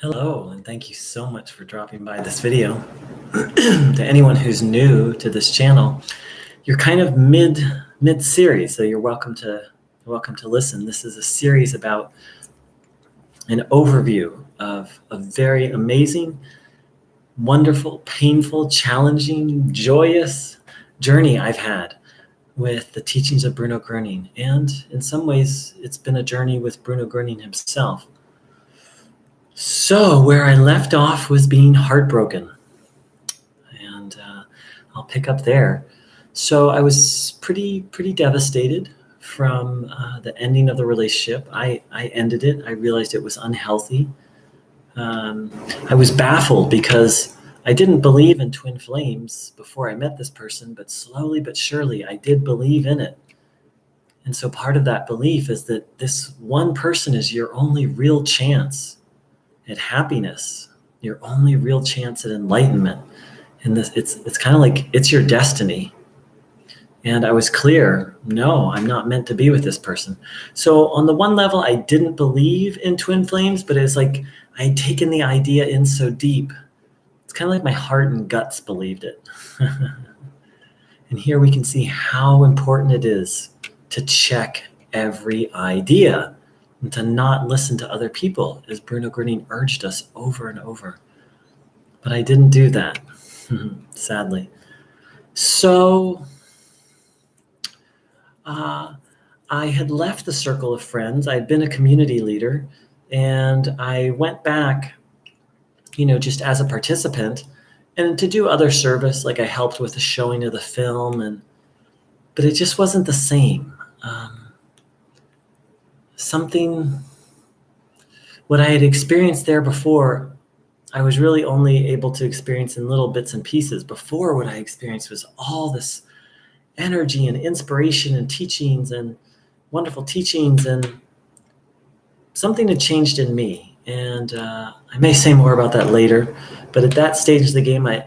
Hello, and thank you so much for dropping by this video. To anyone who's new to this channel, you're kind of mid series, so you're welcome to listen. This is a series about an overview of a very amazing, wonderful, painful, challenging, joyous journey I've had with the teachings of Bruno Groening. And in some ways, it's been a journey with Bruno Groening himself. So where I left off was being heartbroken, and I'll pick up there. So I was pretty devastated from the ending of the relationship. I ended it. I realized it was unhealthy. I was baffled because I didn't believe in twin flames before I met this person, but slowly but surely I did believe in it. And so part of that belief is that this one person is your only real chance at happiness, your only real chance at enlightenment. And it's kind of like it's your destiny. And I was clear, no, I'm not meant to be with this person. So on the one level, I didn't believe in twin flames, but it's like I had taken the idea in so deep. It's kind of like my heart and guts believed it. And here we can see how important it is to check every idea and to not listen to other people, as Bruno Groening urged us over and over. But I didn't do that, sadly. So I had left the circle of friends. I'd been a community leader, and I went back, just as a participant and to do other service. Like I helped with the showing of the film, but it just wasn't the same. What I had experienced there before, I was really only able to experience in little bits and pieces. Before, what I experienced was all this energy and inspiration and teachings and wonderful teachings, and something had changed in me. And I may say more about that later, but at that stage of the game, I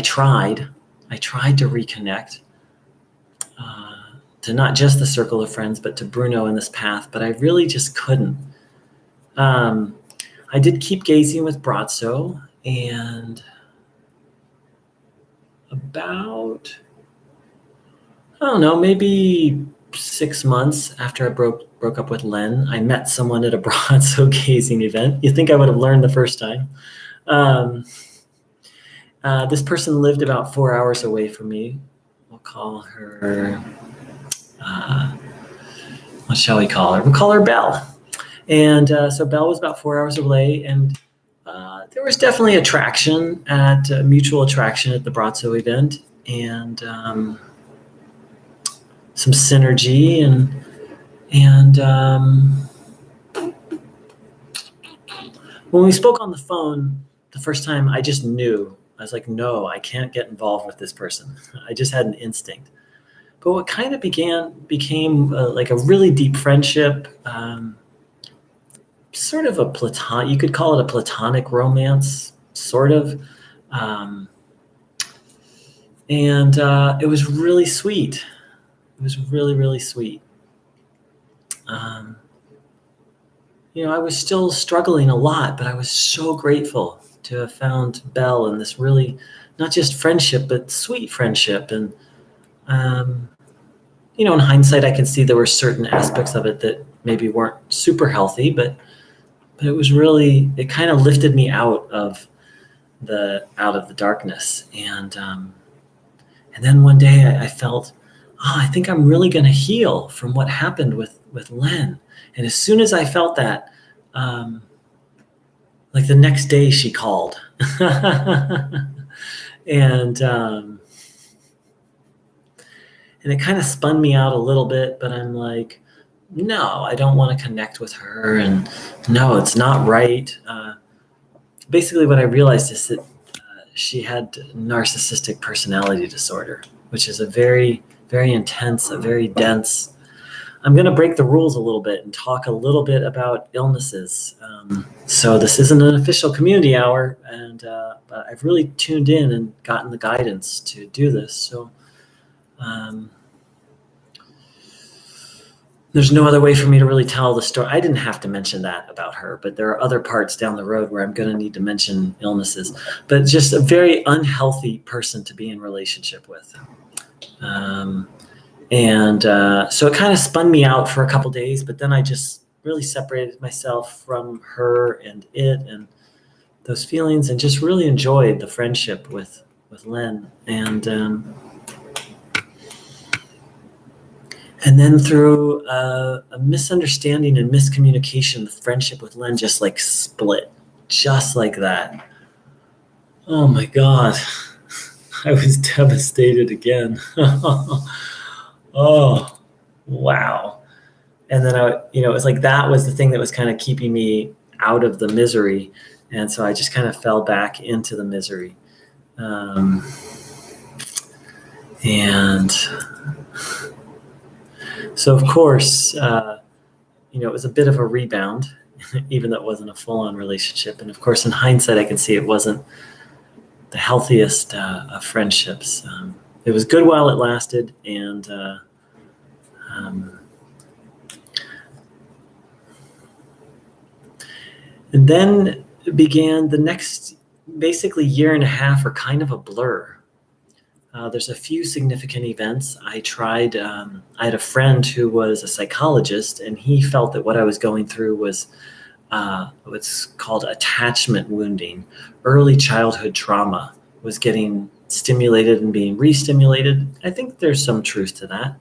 tried to reconnect to not just the circle of friends, but to Bruno in this path, but I really just couldn't. I did keep gazing with Brazzo, and about, I don't know, maybe 6 months after I broke up with Len, I met someone at a Brazzo gazing event. You'd think I would have learned the first time. This person lived about 4 hours away from me. We'll call her, what shall we call her? We'll call her Belle. And so Belle was about 4 hours away, and there was definitely mutual attraction at the Brazzo event, and some synergy, and when we spoke on the phone the first time, I just knew. I was like, no, I can't get involved with this person. I just had an instinct. But what kind of became like a really deep friendship, sort of you could call it a platonic romance, sort of. And it was really sweet. It was really, really sweet. I was still struggling a lot, but I was so grateful to have found Belle in this really, not just friendship, but sweet friendship. And, in hindsight, I can see there were certain aspects of it that maybe weren't super healthy, but it kind of lifted me out of the darkness. And then one day I felt, I think I'm really going to heal from what happened with Len. And as soon as I felt that, like the next day she called. And it kind of spun me out a little bit, but I'm like, no, I don't want to connect with her. And no, it's not right. Basically what I realized is that she had narcissistic personality disorder, which is a very, very intense, a very dense. I'm going to break the rules a little bit and talk a little bit about illnesses. So this isn't an official community hour, but I've really tuned in and gotten the guidance to do this. So there's no other way for me to really tell the story. I didn't have to mention that about her, but there are other parts down the road where I'm going to need to mention illnesses. But just a very unhealthy person to be in relationship with. So it kind of spun me out for a couple days, but then I just really separated myself from her and it and those feelings, and just really enjoyed the friendship with Len. And then through a misunderstanding and miscommunication, the friendship with Len just like split, just like that. Oh my God. I was devastated again. Oh, wow. And then it was like that was the thing that was kind of keeping me out of the misery. And so I just kind of fell back into the misery. And so, of course, it was a bit of a rebound, even though it wasn't a full-on relationship. And of course, in hindsight, I can see it wasn't the healthiest of friendships. It was good while it lasted, and then began the next, basically, year and a half are kind of a blur. There's a few significant events. I had a friend who was a psychologist, and he felt that what I was going through was what's called attachment wounding. Early childhood trauma was getting stimulated and being re-stimulated. I think there's some truth to that.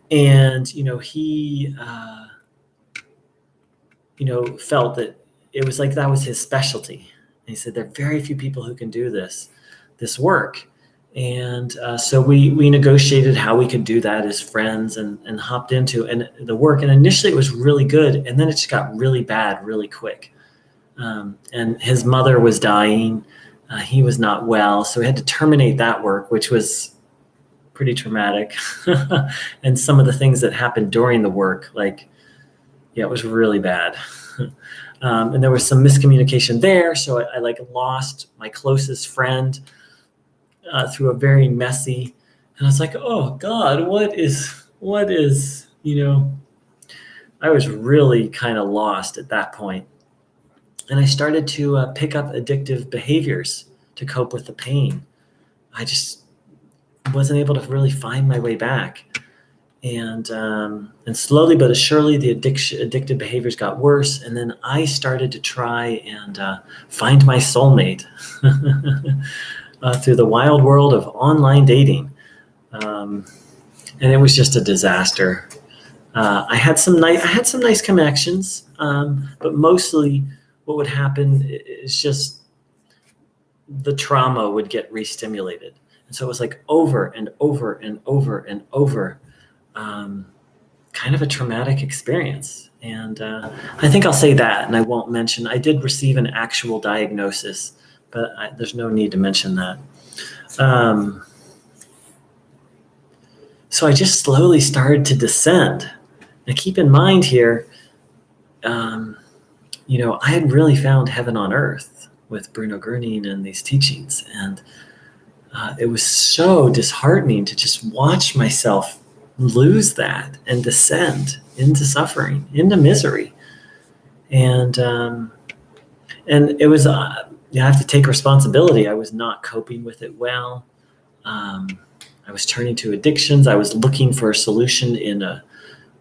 He felt that it was like that was his specialty. And he said, there are very few people who can do this work. And so we negotiated how we could do that as friends and hopped into the work. And initially it was really good. And then it just got really bad really quick. And his mother was dying. He was not well. So we had to terminate that work, which was pretty traumatic. And some of the things that happened during the work, it was really bad. And there was some miscommunication there. So I lost my closest friend through a very messy, and I was like, oh God, what is, I was really kind of lost at that point. And I started to pick up addictive behaviors to cope with the pain. I just wasn't able to really find my way back. And slowly but surely, the addictive behaviors got worse. And then I started to try and find my soulmate through the wild world of online dating. And it was just a disaster. I had some nice connections, but mostly what would happen is just the trauma would get re-stimulated. And so it was like over and over and over and over. Kind of a traumatic experience. And I think I'll say that, and I won't mention, I did receive an actual diagnosis, but there's no need to mention that. So I just slowly started to descend. Now keep in mind here, I had really found heaven on earth with Bruno Groening and these teachings. And it was so disheartening to just watch myself lose that and descend into suffering, into misery. And it was, I have to take responsibility. I was not coping with it well. I was turning to addictions. I was looking for a solution in a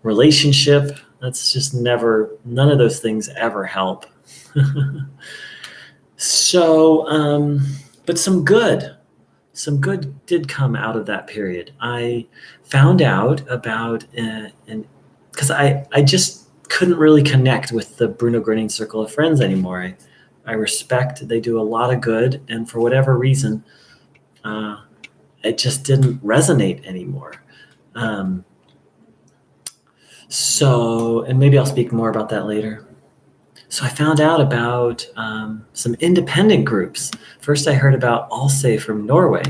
relationship. That's just none of those things ever help. So, but some good did come out of that period. I found out about, and because I just couldn't really connect with the Bruno Groening circle of friends anymore. I respect, they do a lot of good, and for whatever reason, it just didn't resonate anymore. And maybe I'll speak more about that later. So I found out about some independent groups. First, I heard about Alse from Norway.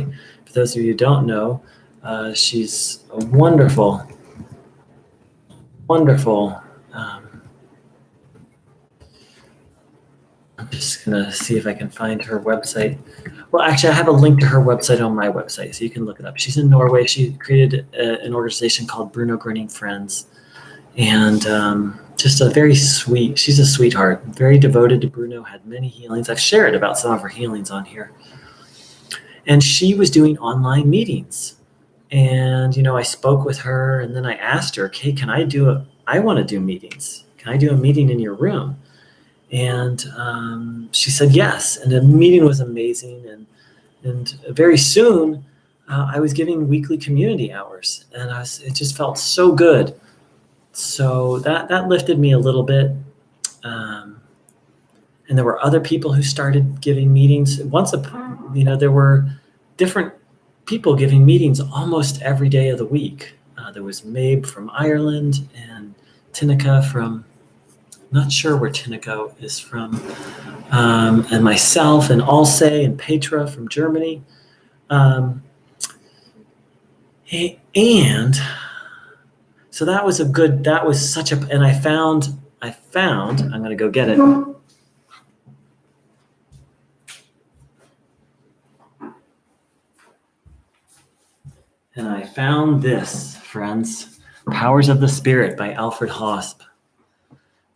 For those of you who don't know, she's a wonderful. I'm just going to see if I can find her website. Well, actually, I have a link to her website on my website, so you can look it up. She's in Norway. She created an organization called Bruno Groening Friends, and just a very sweet. She's a sweetheart, very devoted to Bruno. Had many healings. I've shared about some of her healings on here, and she was doing online meetings. And I spoke with her, and then I asked her, "Okay, can I do a? I want to do meetings. Can I do a meeting in your room?" And she said yes, and the meeting was amazing. And very soon, I was giving weekly community hours, and it just felt so good. So that lifted me a little bit. And there were other people who started giving meetings. There were different people giving meetings almost every day of the week. There was Mabe from Ireland and Tinica from, not sure where Tinica is from, and myself and Alse and Petra from Germany. And so that was such a, and I found, I'm going to go get it. And I found this, friends, Powers of the Spirit by Alfred Hosp,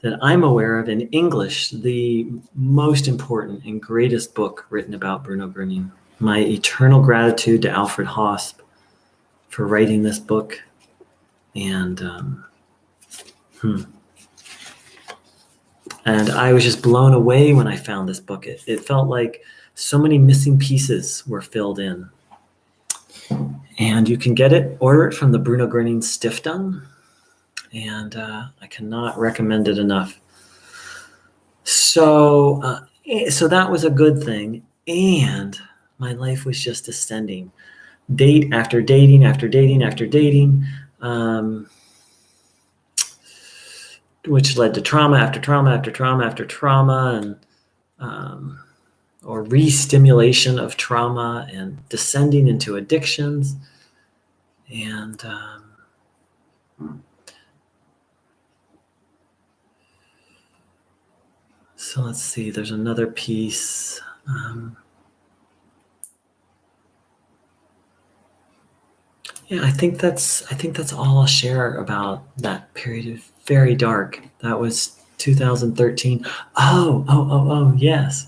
that I'm aware of in English, the most important and greatest book written about Bruno Groening. My eternal gratitude to Alfred Hosp for writing this book. And and I was just blown away when I found this book. It felt like so many missing pieces were filled in. And you can order it from the Bruno Groening Stiftung. And I cannot recommend it enough. So that was a good thing. And my life was just ascending. Date after dating after dating after dating, which led to trauma after trauma after trauma after trauma, and or re-stimulation of trauma and descending into addictions. And so let's see, there's another piece. Yeah, I think that's all I'll share about that period of very dark. That was 2013. Oh, yes.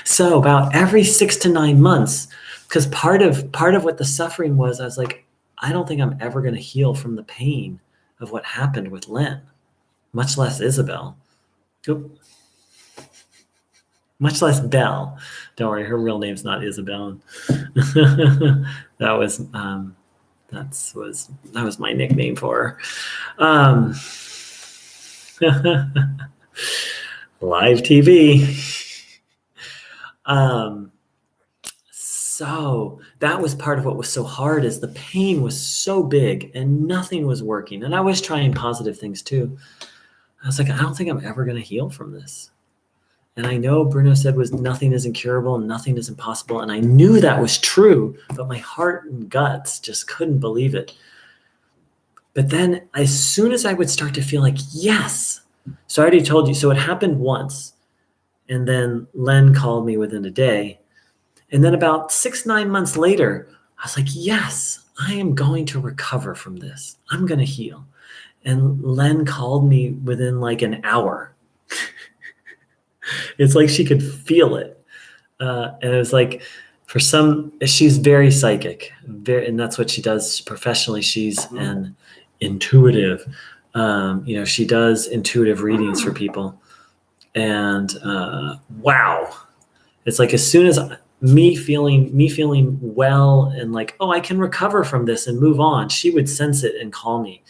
So about every 6 to 9 months, because part of what the suffering was, I was like, I don't think I'm ever going to heal from the pain of what happened with Len, much less Isabel. Oop. Much less Belle. Don't worry, her real name's not Isabel. That was my nickname for her. Live TV. So that was part of what was so hard, is the pain was so big and nothing was working. And I was trying positive things too. I was like, I don't think I'm ever going to heal from this. And I know Bruno said nothing is incurable, nothing is impossible. And I knew that was true, but my heart and guts just couldn't believe it. But then as soon as I would start to feel like, yes. So I already told you, so it happened once. And then Len called me within a day. And then about 6-9 months later, I was like, yes, I am going to recover from this. I'm going to heal. And Len called me within like an hour. It's like she could feel it. And it was like, she's very psychic, and that's what she does professionally. She's an intuitive. She does intuitive readings for people. And wow, it's like as soon as me feeling well and like, oh, I can recover from this and move on, she would sense it and call me.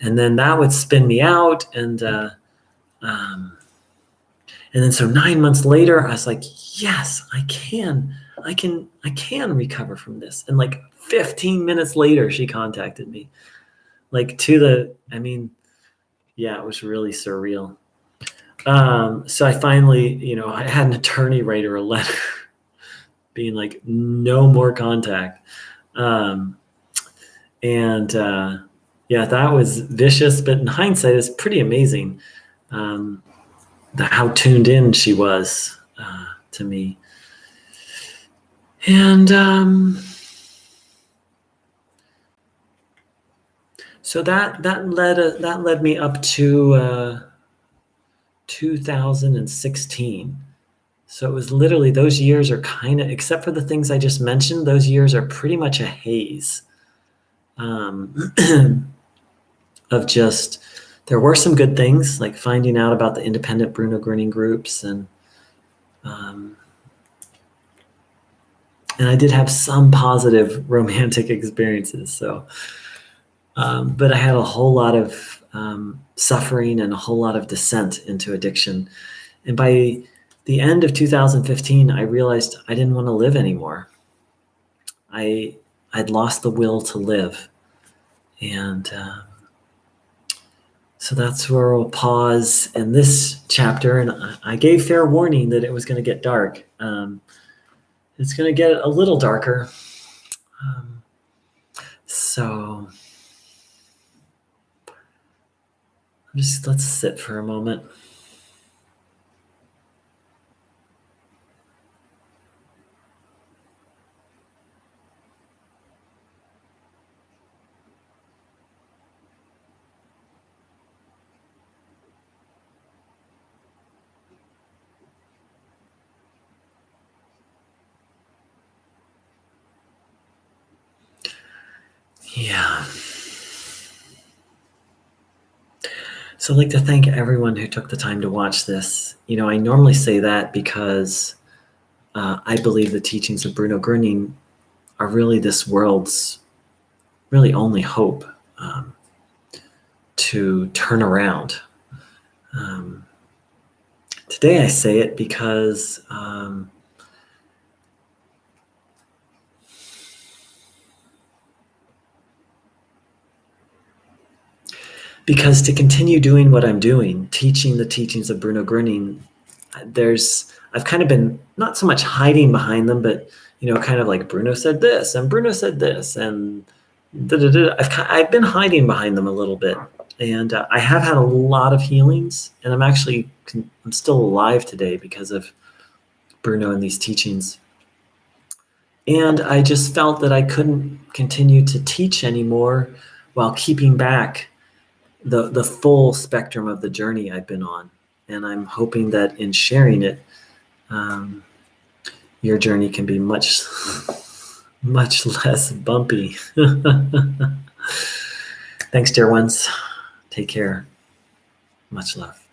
And then that would spin me out. And then so 9 months later, I was like, yes, I can recover from this. And like 15 minutes later, she contacted me. Like it was really surreal. So I finally, I had an attorney write her a letter being like, no more contact. That was vicious, but in hindsight, it's pretty amazing. How tuned in she was to me. And so that led me up to 2016. So it was literally, those years are kind of, except for the things I just mentioned, those years are pretty much a haze um, of just, there were some good things like finding out about the independent Bruno Groening groups, um, and I did have some positive romantic experiences. So, but I had a whole lot of suffering and a whole lot of descent into addiction. And by the end of 2015, I realized I didn't want to live anymore. I'd lost the will to live, and so that's where we'll pause in this chapter. And I gave fair warning that it was going to get dark. It's going to get a little darker. So just let's sit for a moment. Yeah. So I'd like to thank everyone who took the time to watch this. I normally say that because I believe the teachings of Bruno Groening are really this world's really only hope to turn around. Today I say it because to continue doing what I'm doing, teaching the teachings of Bruno Groening, I've kind of been not so much hiding behind them, but kind of like Bruno said this and Bruno said this and I've been hiding behind them a little bit, and I have had a lot of healings, and I'm still alive today because of Bruno and these teachings. And I just felt that I couldn't continue to teach anymore while keeping back the full spectrum of the journey I've been on. And I'm hoping that in sharing it, your journey can be much less bumpy. Thanks, dear ones. Take care. Much love.